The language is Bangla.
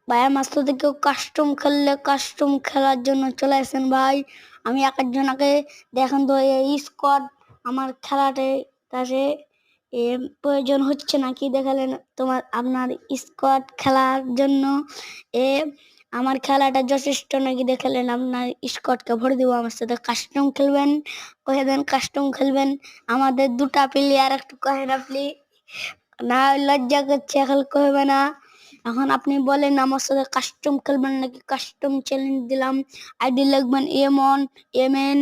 ভাই আমার সাথে কেউ কাস্টম খেললে কাস্টম খেলার জন্য চলে আসেন ভাই। আমি একজনকে দেখেন তো এই স্কোয়াড আমার খেলাতে কাছে প্রয়োজন হচ্ছে নাকি দেখালেন তোমার আপনার স্কোয়াড খেলার জন্য এ আমার খেলাটা যথেষ্ট নাকি দেখালেন আপনার স্কোয়াডকে ভরে দিব আমার সাথে কাস্টম খেলবেন কহে দেন কাস্টম খেলবেন আমাদের দুটা প্লেয়ার একটু কহেন আপনি না লজ্জা করছে এখন কহবে না এখন আপনি বলেন আমার সাথে কাস্টম খেলবেন নাকি কাস্টম চ্যালেঞ্জ দিলাম আইডি লিখবেন এমন এমএন